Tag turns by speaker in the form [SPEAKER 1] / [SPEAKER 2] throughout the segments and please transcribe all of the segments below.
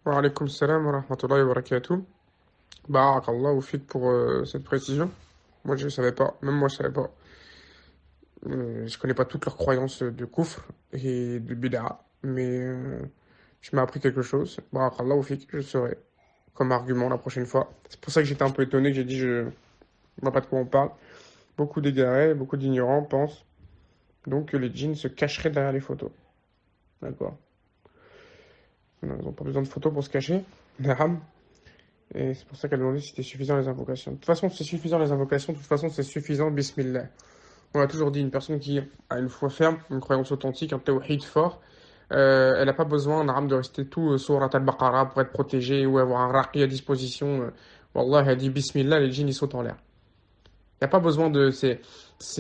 [SPEAKER 1] Wa alaykoum salam wa rahmatullahi wa barakatuh. Barakallahu fik pour cette précision. Moi, je ne savais pas. Même moi, je ne savais pas. Je connais pas toutes leurs croyances de kufr et de bid'a. Mais tu m'as appris quelque chose. Barakallahu fik, je saurai. Comme argument la prochaine fois. C'est pour ça que j'étais un peu étonné, que j'ai dit je ne vois pas de quoi on parle. Beaucoup d'égarés, beaucoup d'ignorants pensent donc que les djinns se cacheraient derrière les photos. D'accord. Ils n'ont pas besoin de photos pour se cacher. Naam. Et c'est pour ça qu'elle demandait si c'était suffisant les invocations. De toute façon, c'est suffisant les invocations. De toute façon, c'est suffisant, bismillah. On a toujours dit, une personne qui a une foi ferme, une croyance authentique, un tawhid fort, elle n'a pas besoin, Naam, de rester tout surat al-Baqarah pour être protégée ou avoir un raqi à disposition. Wallah, elle dit bismillah, les djinns ils sautent en l'air. Il n'y a pas besoin de.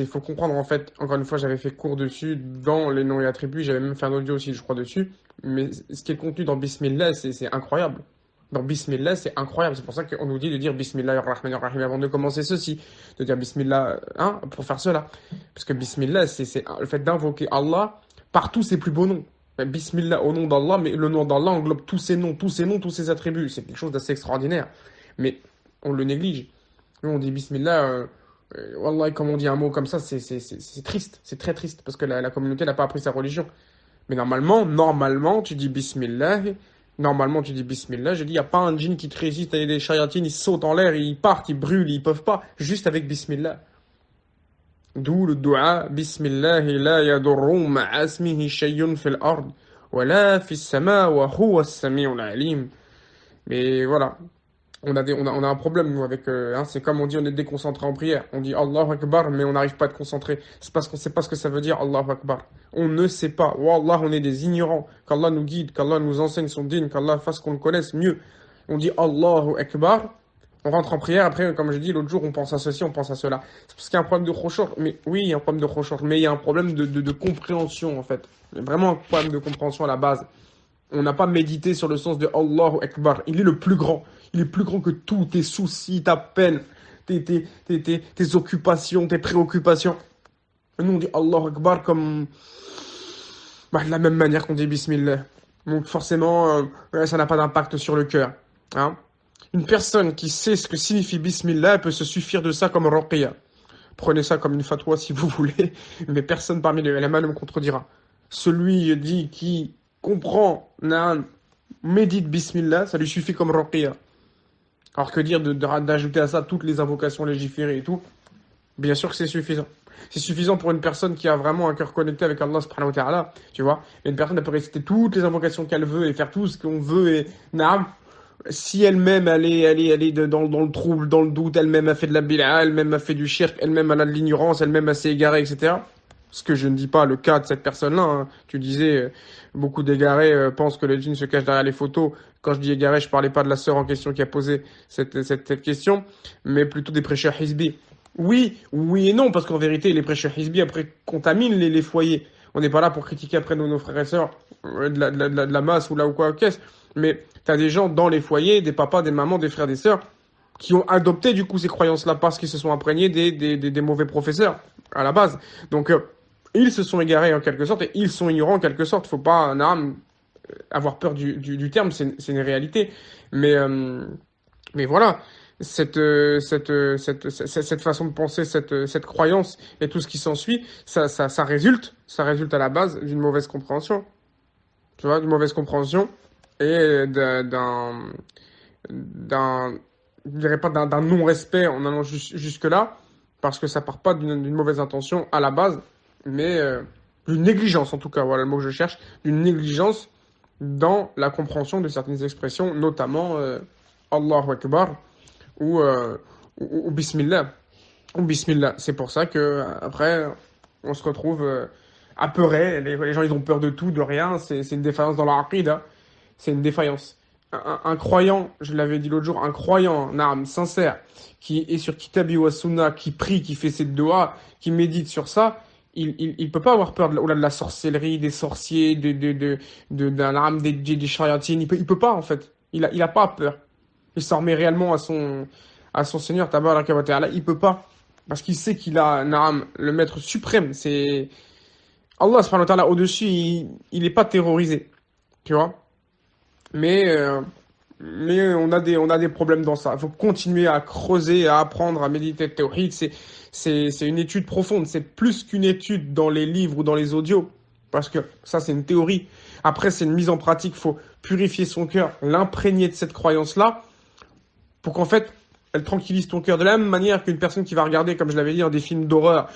[SPEAKER 1] Faut comprendre en fait. Encore une fois, j'avais fait cours dessus dans les noms et attributs. J'avais même fait un audio aussi, je crois, dessus. Mais ce qui est contenu dans Bismillah, c'est incroyable. Dans Bismillah, c'est incroyable. C'est pour ça qu'on nous dit de dire Bismillah ar-Rahman ar-Rahim avant de commencer ceci. De dire Bismillah hein, pour faire cela. Parce que Bismillah, c'est le fait d'invoquer Allah par tous ses plus beaux noms. Bismillah au nom d'Allah, mais le nom d'Allah englobe tous ses noms, tous ses noms, tous ses attributs. C'est quelque chose d'assez extraordinaire. Mais on le néglige. Nous, on dit Bismillah. Wallah, comme on dit un mot comme ça, c'est triste, c'est très triste, parce que la communauté n'a pas appris sa religion. Mais normalement, tu dis Bismillah, normalement, tu dis Bismillah, je dis, il n'y a pas un djinn qui te résiste, et des chayatines, ils sautent en l'air, ils partent, ils brûlent, ils peuvent pas, juste avec Bismillah. D'où le dua, Bismillah, la yadurru ma'asmihi shayyun fil ard, wa la fis sama, wa huwa as-sami'ul alim. Mais voilà, on a un problème, nous, avec. Hein, c'est comme on dit, on est déconcentré en prière. On dit Allahu Akbar, mais on n'arrive pas à être concentré. C'est parce qu'on ne sait pas ce que ça veut dire, Allahu Akbar. On ne sait pas. Wallah, on est des ignorants. Qu'Allah nous guide, qu'Allah nous enseigne son dîn, qu'Allah fasse qu'on le connaisse mieux. On dit Allahu Akbar, on rentre en prière. Après, comme je dis l'autre jour, on pense à ceci, on pense à cela. C'est parce qu'il y a un problème de khoshur. Mais oui, il y a un problème de khoshur, mais il y a un problème de compréhension, en fait. Il y a vraiment un problème de compréhension à la base. On n'a pas médité sur le sens de Allahu Akbar. Il est le plus grand. Il est plus grand que tout, tes soucis, ta peine, tes occupations, tes préoccupations. Et nous, on dit Allahu Akbar comme. Bah, de la même manière qu'on dit Bismillah. Donc, forcément, ça n'a pas d'impact sur le cœur. Hein. Une personne qui sait ce que signifie Bismillah peut se suffire de ça comme Ruqya. Prenez ça comme une fatwa si vous voulez, mais personne parmi les ulama ne me contredira. Celui dit qui comprend, médite Bismillah, ça lui suffit comme Ruqya. Alors que dire d'ajouter à ça toutes les invocations légiférées et tout, bien sûr que c'est suffisant. C'est suffisant pour une personne qui a vraiment un cœur connecté avec Allah subhanahu wa ta'ala, tu vois. Et une personne elle peut réciter toutes les invocations qu'elle veut et faire tout ce qu'on veut et naam. Si elle-même elle est dans le trouble, dans le doute, elle-même a fait de la bid'a, elle-même a fait du shirk, elle-même elle a de l'ignorance, elle-même a s'est égarée, etc. Ce que je ne dis pas le cas de cette personne-là. Hein. Tu disais, beaucoup d'égarés pensent que le djinn se cache derrière les photos. Quand je dis égaré, je parlais pas de la sœur en question qui a posé cette question, mais plutôt des prêcheurs hizbi. Oui, oui et non, parce qu'en vérité, les prêcheurs hizbi, après, contaminent les foyers. On n'est pas là pour critiquer après nos frères et sœurs de la masse ou là ou quoi, qu'est-ce. Mais tu as des gens dans les foyers, des papas, des mamans, des frères, des sœurs, qui ont adopté du coup ces croyances-là parce qu'ils se sont imprégnés des mauvais professeurs à la base. Donc, ils se sont égarés en quelque sorte et ils sont ignorants en quelque sorte. Faut pas avoir peur du terme, c'est une réalité. Mais, euh, mais voilà, cette façon de penser, cette croyance et tout ce qui s'ensuit, ça résulte à la base d'une mauvaise compréhension. Tu vois, d'une mauvaise compréhension et d'un, je dirais pas d'un non-respect en allant jusque-là, parce que ça part pas d'une mauvaise intention à la base, mais d'une négligence en tout cas, voilà le mot que je cherche, d'une négligence dans la compréhension de certaines expressions, notamment Allahu Akbar ou Bismillah. Ou Bismillah. C'est pour ça que après on se retrouve apeuré, les gens ils ont peur de tout, de rien, c'est une défaillance dans leur aqida, c'est une défaillance. Un croyant, je l'avais dit l'autre jour, un croyant, un sincère, qui est sur Kitabi wa Sunna, qui prie, qui fait ses doigts, qui médite sur ça, il peut pas avoir peur de la sorcellerie, des sorciers, d'un âme, des chariatines, il peut pas en fait. Il a pas peur. Il s'en remet réellement à son Seigneur, Tabaraka wa Ta'ala, il peut pas. Parce qu'il sait qu'il a, le maître suprême, c'est Allah subhanahu wa ta'ala au-dessus, il est pas terrorisé. Tu vois? Mais, euh, mais on a des problèmes dans ça. Il faut continuer à creuser, à apprendre, à méditer le tawhid. C'est une étude profonde. C'est plus qu'une étude dans les livres ou dans les audios. Parce que ça, c'est une théorie. Après, c'est une mise en pratique. Il faut purifier son cœur, l'imprégner de cette croyance-là pour qu'en fait, elle tranquillise ton cœur de la même manière qu'une personne qui va regarder, comme je l'avais dit, des films d'horreur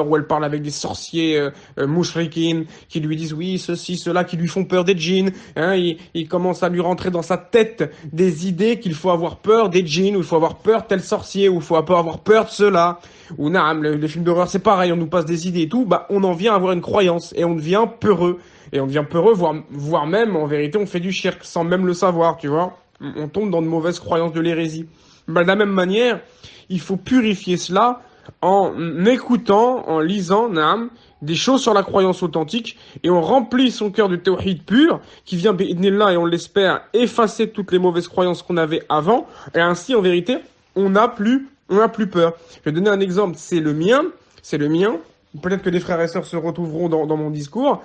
[SPEAKER 1] où elle parle avec des sorciers mouchriquines, qui lui disent oui, ceci, cela, qui lui font peur des djinns. Hein, il commence à lui rentrer dans sa tête des idées qu'il faut avoir peur des djinns, ou il faut avoir peur de tel sorcier, ou il faut avoir peur de cela. Ou naam, les films d'horreur, c'est pareil, on nous passe des idées et tout. Bah, on en vient à avoir une croyance et on devient peureux. Et on devient peureux, voire même, en vérité, on fait du shirk sans même le savoir, tu vois. On tombe dans de mauvaises croyances de l'hérésie. Ben, de la même manière, il faut purifier cela en écoutant, en lisant, naam, des choses sur la croyance authentique, et on remplit son cœur de tawhid pur, qui vient, bi'idnillah, et on l'espère, effacer toutes les mauvaises croyances qu'on avait avant, et ainsi, en vérité, on n'a plus peur. Je vais donner un exemple, c'est le mien. Peut-être que des frères et sœurs se retrouveront dans mon discours.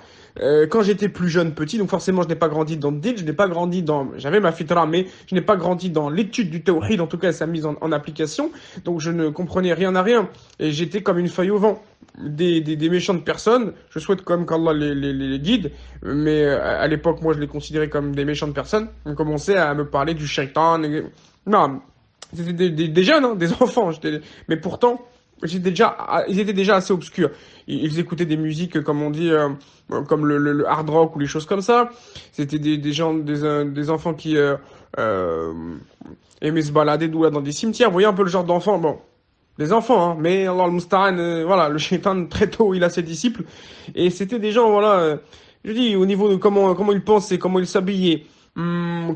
[SPEAKER 1] Quand j'étais plus jeune, petit, donc forcément je n'ai pas grandi dans le din, je n'ai pas grandi dans, j'avais ma fitra, mais je n'ai pas grandi dans l'étude du tawhid, en tout cas sa mise en application, donc je ne comprenais rien à rien, et j'étais comme une feuille au vent. Des méchantes personnes, je souhaite quand même qu'Allah les guide, mais à l'époque, moi je les considérais comme des méchantes personnes, on commençait à me parler du shaitan, non, c'était des jeunes, hein, des enfants, mais pourtant, ils étaient déjà assez obscurs. Ils écoutaient des musiques, comme on dit, comme le hard rock ou les choses comme ça. C'était des gens, des enfants qui euh, aimaient se balader dans des cimetières. Vous voyez un peu le genre d'enfants. Bon, des enfants, hein, mais Allah al-Musta'an, voilà, le shaitan, très tôt, il a ses disciples. Et c'était des gens, voilà, je dis, au niveau de comment ils pensaient, comment ils s'habillaient,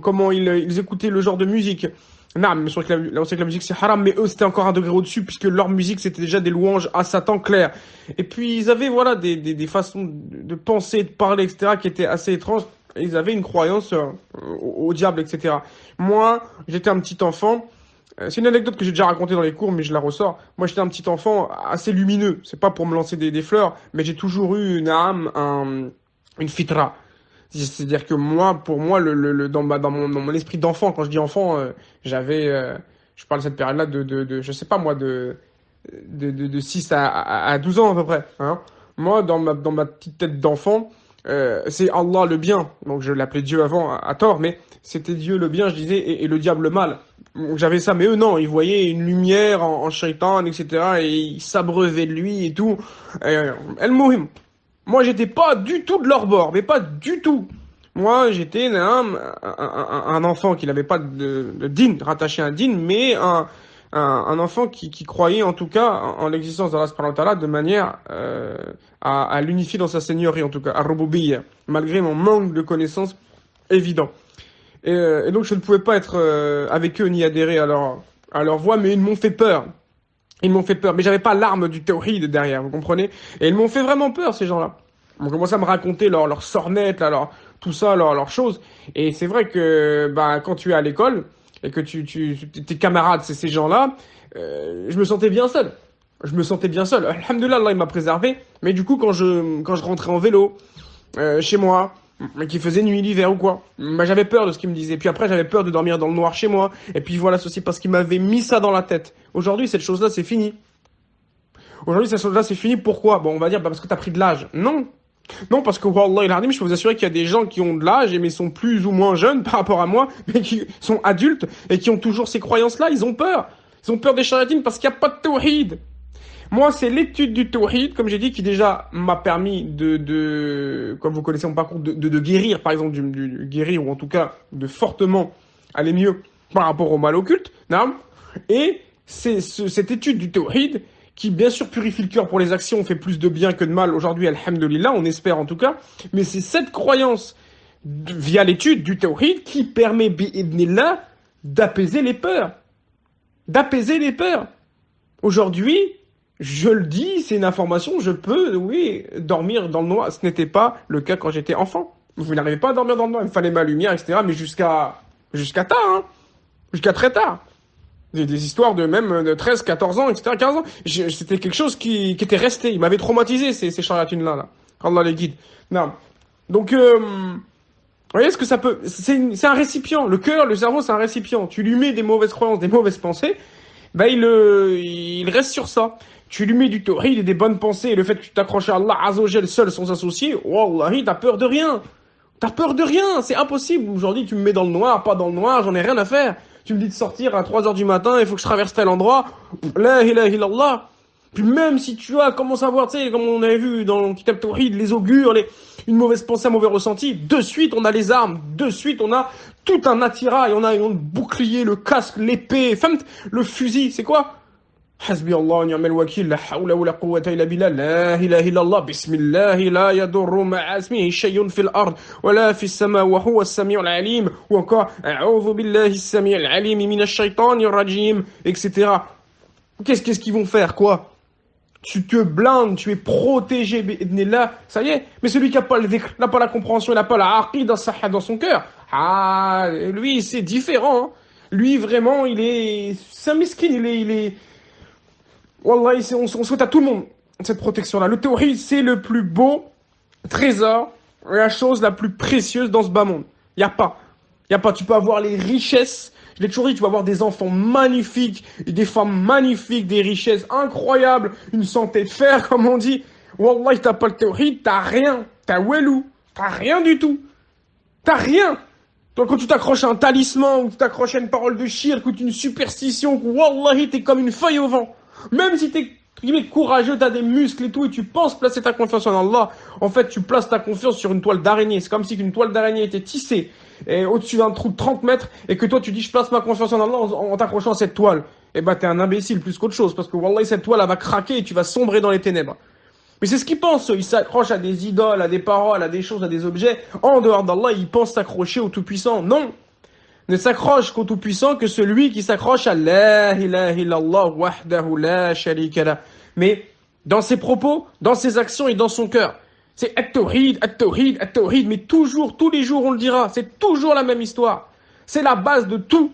[SPEAKER 1] comment ils écoutaient le genre de musique. Non, mais on sait que la musique c'est haram, mais eux c'était encore un degré au-dessus, puisque leur musique c'était déjà des louanges à Satan clair. Et puis ils avaient voilà des façons de penser, de parler, etc. qui étaient assez étranges. Et ils avaient une croyance au diable, etc. Moi, j'étais un petit enfant. C'est une anecdote que j'ai déjà racontée dans les cours, mais je la ressors. Moi, j'étais un petit enfant assez lumineux. C'est pas pour me lancer des fleurs, mais j'ai toujours eu une âme, une fitra. C'est-à-dire que moi, pour moi, dans mon esprit d'enfant, quand je dis enfant, j'avais, je parle de cette période-là je sais pas moi, de 6 à 12 ans à peu près. Hein. Moi, dans ma petite tête d'enfant, c'est Allah le bien. Donc je l'appelais Dieu avant à tort, mais c'était Dieu le bien, je disais, et le diable le mal. Donc, j'avais ça, mais eux non, ils voyaient une lumière en shaitan, etc. Et ils s'abreuvaient de lui et tout. El Mohim. Moi, j'étais pas du tout de leur bord, mais pas du tout. Moi, j'étais un enfant qui n'avait pas de din, rattaché à un din, mais un enfant qui croyait en tout cas en l'existence d'Allah subhanahu wa ta'ala de manière à l'unifier dans sa seigneurie, en tout cas, à Rububiyya, malgré mon manque de connaissances évident. Et donc, je ne pouvais pas être avec eux ni adhérer à leur voix, mais ils m'ont fait peur. Ils m'ont fait peur, mais j'avais pas l'arme du tawhid derrière, vous comprenez? Et ils m'ont fait vraiment peur, ces gens-là. On commençait à me raconter leur sornettes, là, tout ça, leurs choses. Et c'est vrai que bah, quand tu es à l'école et que tes camarades, c'est ces gens-là, je me sentais bien seul. Je me sentais bien seul. Alhamdoulilah, Allah, il m'a préservé. Mais du coup, quand je rentrais en vélo, chez moi, mais qu'il faisait nuit l'hiver ou quoi. Bah, j'avais peur de ce qu'il me disait. Puis après, j'avais peur de dormir dans le noir chez moi. Et puis voilà, ceci parce qu'il m'avait mis ça dans la tête. Aujourd'hui, cette chose-là, c'est fini. Aujourd'hui, cette chose-là, c'est fini. Pourquoi? Bon, on va dire, bah, parce que t'as pris de l'âge. Non. Non, parce que Wallah il a je peux vous assurer qu'il y a des gens qui ont de l'âge, mais sont plus ou moins jeunes par rapport à moi, mais qui sont adultes et qui ont toujours ces croyances-là. Ils ont peur. Ils ont peur des charitines parce qu'il n'y a pas de tawhid. Moi, c'est l'étude du tawhid, comme j'ai dit, qui déjà m'a permis comme vous connaissez mon parcours, de guérir, par exemple, guérir, ou en tout cas, de fortement aller mieux par rapport au mal occulte. Non. Et c'est cette étude du tawhid qui, bien sûr, purifie le cœur pour les actions, fait plus de bien que de mal aujourd'hui, alhamdulillah, on espère en tout cas. Mais c'est cette croyance, via l'étude du tawhid, qui permet, bi'idnillah, d'apaiser les peurs. D'apaiser les peurs. Aujourd'hui, je le dis, c'est une information, je peux, oui, dormir dans le noir. Ce n'était pas le cas quand j'étais enfant. Vous n'arrivez pas à dormir dans le noir, il me fallait ma lumière, etc. Mais jusqu'à tard, hein. Jusqu'à très tard. Des histoires de même de 13, 14 ans, etc., 15 ans. C'était quelque chose qui était resté. Il m'avait traumatisé, ces charlatines-là. Là. Allah les guide. Non. Donc, Vous voyez ce que ça peut... C'est un récipient. Le cœur, le cerveau, c'est un récipient. Tu lui mets des mauvaises croyances, des mauvaises pensées, bah il reste sur ça. Tu lui mets du tawhid et des bonnes pensées, et le fait que tu t'accroches à Allah Azzawajal seul sans associer, wallahi, t'as peur de rien. T'as peur de rien, c'est impossible. Aujourd'hui, tu me mets dans le noir, pas dans le noir, j'en ai rien à faire. Tu me dis de sortir à 3 heures du matin, il faut que je traverse tel endroit. La ilaha illallah. Puis même si tu as, comment savoir, tu sais, comme on avait vu dans le Kitab Tawhid, les augures, une mauvaise pensée, un mauvais ressenti, de suite on a les armes, de suite on a tout un attirail, on a le bouclier, le casque, l'épée, le fusil, c'est quoi? حسبي الله ونعم الوكيل لا حول ولا قوة إلا بالله لا إله إلا الله بسم الله لا يضر مع اسمه شيء في الأرض ولا في السماء وهو السميع العليم ou encore أعوذ بالله السميع العليم من الشيطان الرجيم etc. Qu'est-ce qu'ils vont faire quoi? Tu te blindes, tu es protégé là, ça y est. Mais celui qui n'a pas le dhikr, n'a pas la compréhension, il n'a pas la aqid dans son cœur, ah lui c'est différent hein. Lui vraiment c'est un miskin, il est Wallah, on souhaite à tout le monde cette protection-là. Le tawhid, c'est le plus beau trésor, la chose la plus précieuse dans ce bas monde. Il n'y a pas. Il n'y a pas. Tu peux avoir les richesses. Je l'ai toujours dit, tu vas avoir des enfants magnifiques, des femmes magnifiques, des richesses incroyables, une santé de fer, comme on dit. Wallah, t'as pas le tawhid, t'as rien. T'as welou. T'as rien du tout. T'as rien. Donc quand tu t'accroches à un talisman, ou tu t'accroches à une parole de shirk, ou une superstition, wallahi, t'es comme une feuille au vent. Même si t'es courageux, t'as des muscles et tout, et tu penses placer ta confiance en Allah, en fait, tu places ta confiance sur une toile d'araignée. C'est comme si une toile d'araignée était tissée au-dessus d'un trou de 30 mètres, et que toi, tu dis, je place ma confiance en Allah en t'accrochant à cette toile. Eh ben, t'es un imbécile plus qu'autre chose, parce que Wallah, cette toile, elle va craquer et tu vas sombrer dans les ténèbres. Mais c'est ce qu'ils pensent, ils s'accrochent à des idoles, à des paroles, à des choses, à des objets. En dehors d'Allah, ils pensent s'accrocher au Tout-Puissant. Non! Ne s'accroche qu'au Tout-Puissant que celui qui s'accroche à La ilaha illallah wahdahu la sharika lah. Mais dans ses propos, dans ses actions et dans son cœur. C'est at-tawhid, at-tawhid, at-tawhid. Mais toujours, tous les jours on le dira. C'est toujours la même histoire. C'est la base de tout.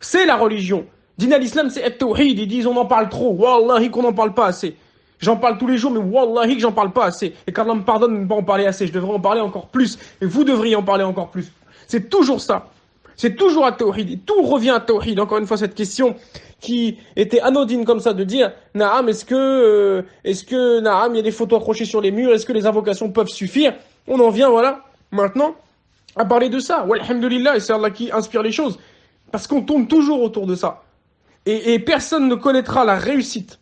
[SPEAKER 1] C'est la religion. Din al-Islam, c'est at-tawhid. Ils disent on en parle trop. Wallahi qu'on n'en parle pas assez. J'en parle tous les jours, mais wallahi que j'en parle pas assez. Et qu'Allah me pardonne de ne pas en parler assez. Je devrais en parler encore plus. Et vous devriez en parler encore plus. C'est toujours ça. C'est toujours à Tawhid, et tout revient à Tawhid. Encore une fois, cette question qui était anodine comme ça, de dire, Naam, est-ce que, Naam, il y a des photos accrochées sur les murs, est-ce que les invocations peuvent suffire? On en vient, voilà, maintenant, à parler de ça. Walhamdulillah, et c'est Allah qui inspire les choses. Parce qu'on tourne toujours autour de ça. Et personne ne connaîtra la réussite,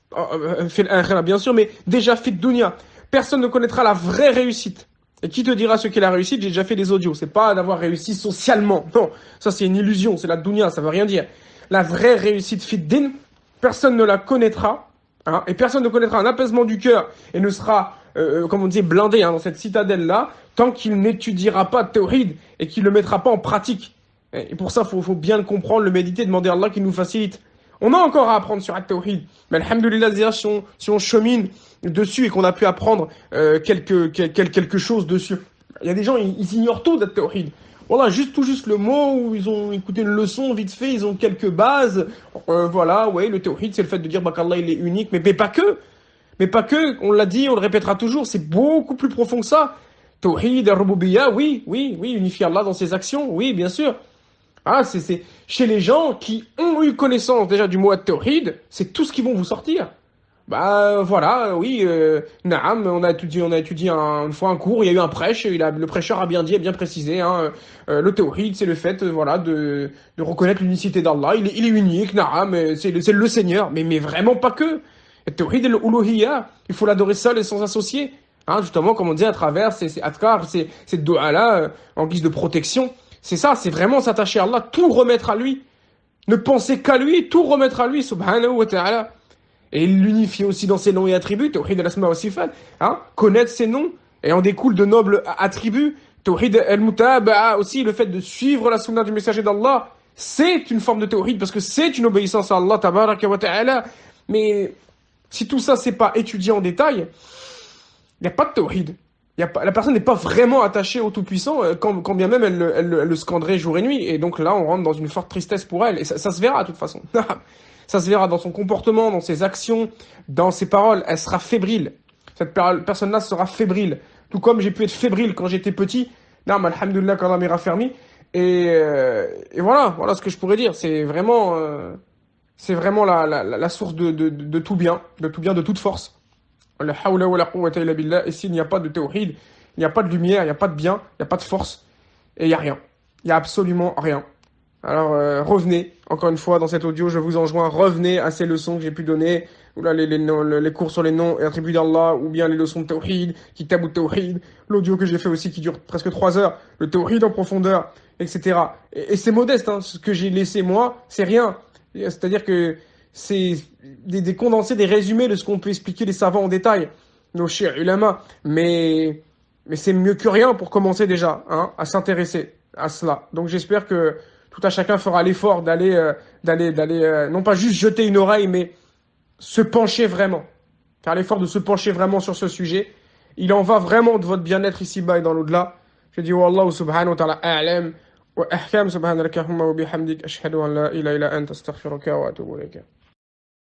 [SPEAKER 1] bien sûr, mais déjà fait de dunya. Personne ne connaîtra la vraie réussite. Et qui te dira ce qu'est la réussite? J'ai déjà fait des audios. C'est pas d'avoir réussi socialement. Non, ça c'est une illusion, c'est la dunya, ça veut rien dire. La vraie réussite fit din, personne ne la connaîtra. Hein, et personne ne connaîtra un apaisement du cœur et ne sera, comme on dit, blindé dans cette citadelle-là, tant qu'il n'étudiera pas Tawhid et qu'il ne le mettra pas en pratique. Et pour ça, faut bien le comprendre, le méditer, demander à Allah qu'il nous facilite. On a encore à apprendre sur At-Tawhid. Mais alhamdoulilah, si on chemine dessus et qu'on a pu apprendre quelque chose dessus. Il y a des gens, ils ignorent tout d'At-Tawhid. Voilà, tout juste le mot, où ils ont écouté une leçon vite fait, ils ont quelques bases. Voilà, ouais, le Tawhid, c'est le fait de dire qu'Allah, il est unique, mais pas que. Mais pas que, on l'a dit, on le répétera toujours, c'est beaucoup plus profond que ça. Tawhid, al-Rububiyyah, oui, unifier Allah dans ses actions, oui, bien sûr. Ah, c'est chez les gens qui ont eu connaissance déjà du mot at-tawhid, c'est tout ce qu'ils vont vous sortir. Bah voilà, oui, Naam, on a étudié une fois un cours, il y a eu un prêche, le prêcheur a bien dit, a bien précisé, le tawhid, c'est le fait, voilà, de reconnaître l'unicité d'Allah, il est unique, Naam, c'est le Seigneur, mais vraiment pas que. At-tawhid al-uluhiyya, il faut l'adorer seul et sans associer. Justement, comme on dit à travers ces adkar, ces doigts-là, en guise de protection. C'est ça, c'est vraiment s'attacher à Allah, tout remettre à lui. Ne penser qu'à lui, tout remettre à lui, subhanahu wa ta'ala. Et l'unifier aussi dans ses noms et attributs, tawhid al-asma wa sifat, connaître ses noms, et en découle de nobles attributs. Tawhid al-mutaba'a aussi, le fait de suivre la sunna du messager d'Allah, c'est une forme de tawhid, parce que c'est une obéissance à Allah, tabaraka wa ta'ala. Mais si tout ça, c'est pas étudié en détail, il n'y a pas de tawhid. La personne n'est pas vraiment attachée au Tout-Puissant, quand bien même elle le scanderait jour et nuit. Et donc là, on rentre dans une forte tristesse pour elle. Et ça se verra de toute façon. Ça se verra dans son comportement, dans ses actions, dans ses paroles. Elle sera fébrile. Cette personne-là sera fébrile. Tout comme j'ai pu être fébrile quand j'étais petit. Non, mais alhamdoulilah qu'Allah m'ait raffermi. Et voilà ce que je pourrais dire. C'est vraiment la source de tout bien, de toute force. La hawla wa la quwwata illa billah. Et s'il n'y a pas de tawhid, il n'y a pas de lumière, il n'y a pas de bien, il n'y a pas de force, et il n'y a rien. Il n'y a absolument rien. Alors revenez, encore une fois, dans cet audio, je vous enjoins, revenez à ces leçons que j'ai pu donner, ou là, les cours sur les noms et attributs d'Allah, ou bien les leçons de Tawhid, Kitab ou Tawhid, l'audio que j'ai fait aussi qui dure presque 3 heures, le Tawhid en profondeur, etc. Et c'est modeste, hein, ce que j'ai laissé moi, c'est rien. C'est-à-dire que c'est des condensés, des résumés de ce qu'on peut expliquer les savants en détail, nos chers ulama, mais c'est mieux que rien pour commencer déjà, hein, à s'intéresser à cela. Donc j'espère que tout à chacun fera l'effort d'aller, non pas juste jeter une oreille, mais se pencher vraiment. Faire l'effort de se pencher vraiment sur ce sujet. Il en va vraiment de votre bien-être ici-bas et dans l'au-delà. Je dis, Wallahu subhanahu wa ta'ala a'lam. Wa ahkam subhanaka wa bihamdik ashhadu an la ilaha illa anta astaghfiruka wa atubu ilayk.